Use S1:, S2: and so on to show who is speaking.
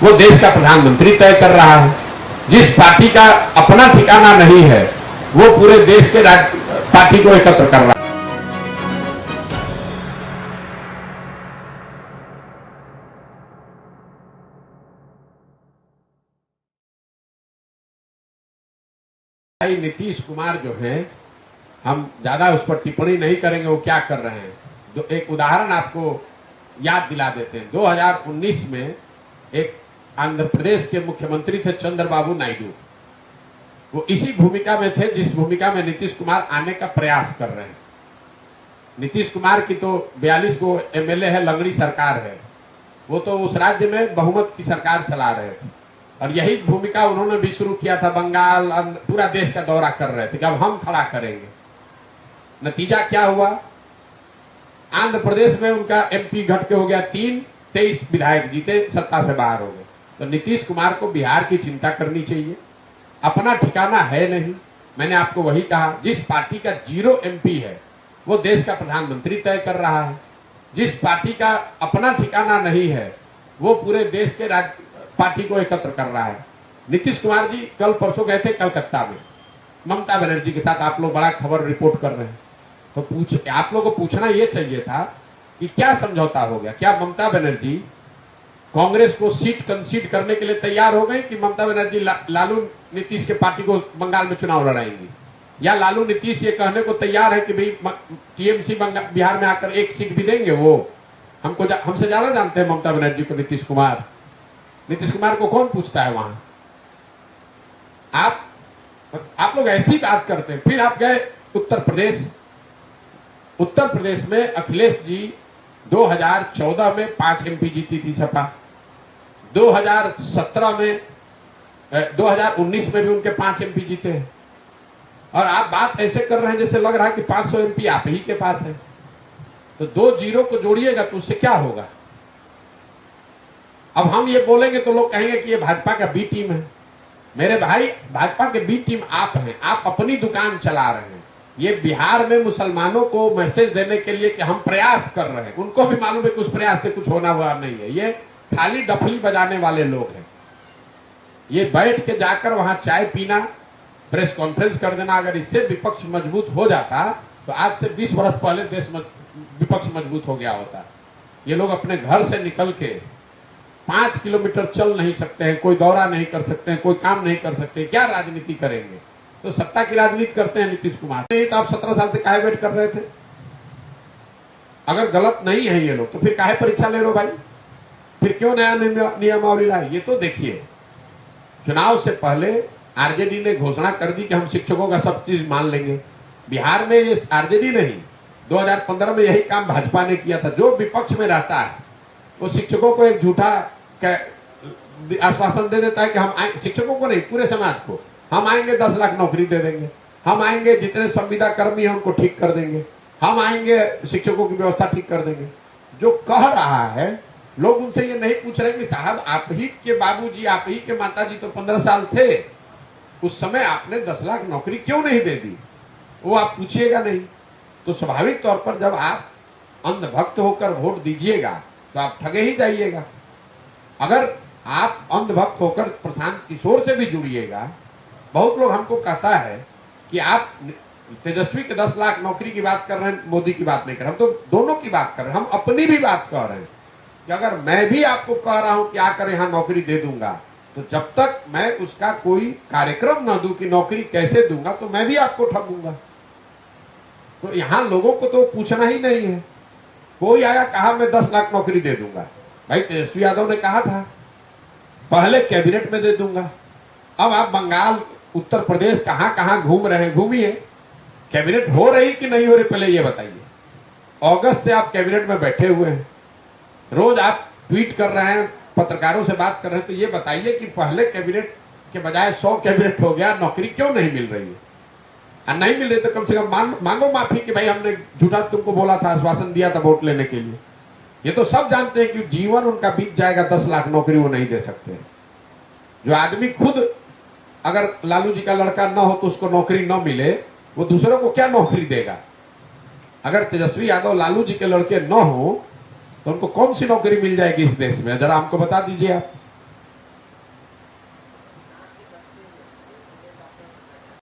S1: वो देश का प्रधानमंत्री तय कर रहा है। जिस पार्टी का अपना ठिकाना नहीं है वो पूरे देश के पार्टी को एकत्र कर रहा है। नीतीश कुमार जो है, हम ज्यादा उस पर टिप्पणी नहीं करेंगे वो क्या कर रहे हैं। तो एक उदाहरण आपको याद दिला देते हैं। 2019 में एक आंध्र प्रदेश के मुख्यमंत्री थे चंद्रबाबू नायडू। वो इसी भूमिका में थे जिस भूमिका में नीतीश कुमार आने का प्रयास कर रहे हैं। नीतीश कुमार की तो 42 को एमएलए है, लंगड़ी सरकार है। वो तो उस राज्य में बहुमत की सरकार चला रहे थे और यही भूमिका उन्होंने भी शुरू किया था। बंगाल, पूरा देश का दौरा कर रहे थे कि अब हम खड़ा करेंगे। नतीजा क्या हुआ? आंध्र प्रदेश में उनका एमपी घट के हो गया 23 विधायक जीते, सत्ता से बाहर हो गए। तो नीतीश कुमार को बिहार की चिंता करनी चाहिए। अपना ठिकाना है नहीं। मैंने आपको वही कहा, जिस पार्टी का 0 एमपी है वो देश का प्रधानमंत्री तय कर रहा है। जिस पार्टी का अपना ठिकाना नहीं है वो पूरे देश के पार्टी को एकत्र कर रहा है। नीतीश कुमार जी कल परसों गए थे कलकत्ता में ममता बनर्जी के साथ। आप लोग बड़ा खबर रिपोर्ट कर रहे हैं, तो आप लोगों को पूछना यह चाहिए था कि क्या समझौता हो गया। क्या ममता बनर्जी कांग्रेस को सीट कंसीड करने के लिए तैयार हो गई कि ममता बनर्जी लालू नीतीश के पार्टी को बंगाल में चुनाव लड़ाएंगी, या लालू नीतीश ये कहने को तैयार है कि भाई टीएमसी बिहार में आकर एक सीट भी देंगे। वो हमसे ज्यादा जानते हैं ममता बनर्जी को। नीतीश कुमार को कौन पूछता है वहां? आप लोग ऐसी बात करते हैं। फिर आप गए उत्तर प्रदेश में अखिलेश जी 2014 में 5 एमपी जीती थी सपा। 2019 में भी उनके 5 एमपी जीते हैं। और आप बात ऐसे कर रहे हैं जैसे लग रहा है कि 500 एमपी आप ही के पास है। तो 2 जीरो को जोड़िएगा तो उससे क्या होगा? अब हम ये बोलेंगे तो लोग कहेंगे कि ये भाजपा का बी टीम है। मेरे भाई, भाजपा के बी टीम आप हैं। आप अपनी दुकान चला रहे हैं। ये बिहार में मुसलमानों को मैसेज देने के लिए कि हम प्रयास कर रहे हैं, उनको भी मालूम है कि उस प्रयास से कुछ होना हुआ नहीं है। ये खाली डफली बजाने वाले लोग हैं। ये बैठ के जाकर वहां चाय पीना, प्रेस कॉन्फ्रेंस कर देना, अगर इससे विपक्ष मजबूत हो जाता तो आज से 20 वर्ष पहले देश विपक्ष मजबूत हो गया होता। ये लोग अपने घर से निकल के 5 किलोमीटर चल नहीं सकते हैं, कोई दौरा नहीं कर सकते हैं, कोई काम नहीं कर सकते। क्या राजनीति करेंगे? तो सत्ता की राजनीति करते हैं नीतीश कुमार। नहीं तो आप 17 साल से काहे वेट कर रहे थे? अगर गलत नहीं है ये लोग तो फिर काहे परीक्षा ले रहे भाई? फिर क्यों नया नियमावली लाए? ये तो देखिए, चुनाव से पहले आरजेडी ने घोषणा कर दी कि हम शिक्षकों का सब चीज मान लेंगे। बिहार में ये आरजेडी नहीं, 2015 में यही काम भाजपा ने किया था। जो विपक्ष में रहता है वो शिक्षकों को एक झूठा आश्वासन दे देता है कि हम शिक्षकों को नहीं, पूरे समाज को हम आएंगे, 10 लाख नौकरी दे देंगे, हम आएंगे, जितने संविदा कर्मी हैं उनको ठीक कर देंगे, हम आएंगे, शिक्षकों की व्यवस्था ठीक कर देंगे। जो कह रहा है, लोग उनसे ये नहीं पूछ रहे कि साहब आप ही के बाबूजी, आप ही के माताजी तो 15 साल थे, उस समय आपने 10 लाख नौकरी क्यों नहीं दे दी? वो आप पूछिएगा नहीं। तो स्वाभाविक तौर पर जब आप अंधभक्त होकर वोट दीजिएगा तो आप ठगे ही जाइएगा। अगर आप अंधभक्त होकर प्रशांत किशोर से भी जुड़िएगा, बहुत लोग हमको कहता है कि आप तेजस्वी के 10 लाख नौकरी की बात कर रहे हैं, मोदी की बात नहीं कर रहे। हम तो दोनों की बात कर रहे हैं। हम अपनी भी बात कर रहे हैं कि अगर मैं भी आपको कह रहा हूं कि आकर यहां नौकरी दे दूंगा, तो जब तक मैं उसका कोई कार्यक्रम न दूं कि नौकरी कैसे दूंगा, तो मैं भी आपको ठगूंगा। तो यहां लोगों को तो पूछना ही नहीं है। कोई आया कहा मैं 10 लाख नौकरी दे दूंगा। भाई तेजस्वी यादव ने कहा था पहले कैबिनेट में दे दूंगा। अब आप बंगाल, उत्तर प्रदेश कहां कहां घूम रहे हैं, घूमिए। कैबिनेट हो रही कि नहीं हो रही पहले ये बताइए। अगस्त से आप कैबिनेट में बैठे हुए हैं, रोज आप ट्वीट कर रहे हैं, पत्रकारों से बात कर रहे हैं। तो ये बताइए कि पहले कैबिनेट के बजाय 100 कैबिनेट हो गया, नौकरी क्यों नहीं मिल रही है? और नहीं मिल रही तो कम से कम मांगो माफी कि भाई हमने झूठा तुमको बोला था, आश्वासन दिया था वोट लेने के लिए। ये तो सब जानते हैं कि जीवन उनका बीत जाएगा, 10 लाख नौकरी वो नहीं दे सकते। जो आदमी खुद अगर लालू जी का लड़का न हो तो उसको नौकरी न मिले, वो दूसरों को क्या नौकरी देगा? अगर तेजस्वी यादव लालू जी के लड़के न हो तो उनको कौन सी नौकरी मिल जाएगी इस देश में? जरा हमको बता दीजिए आप।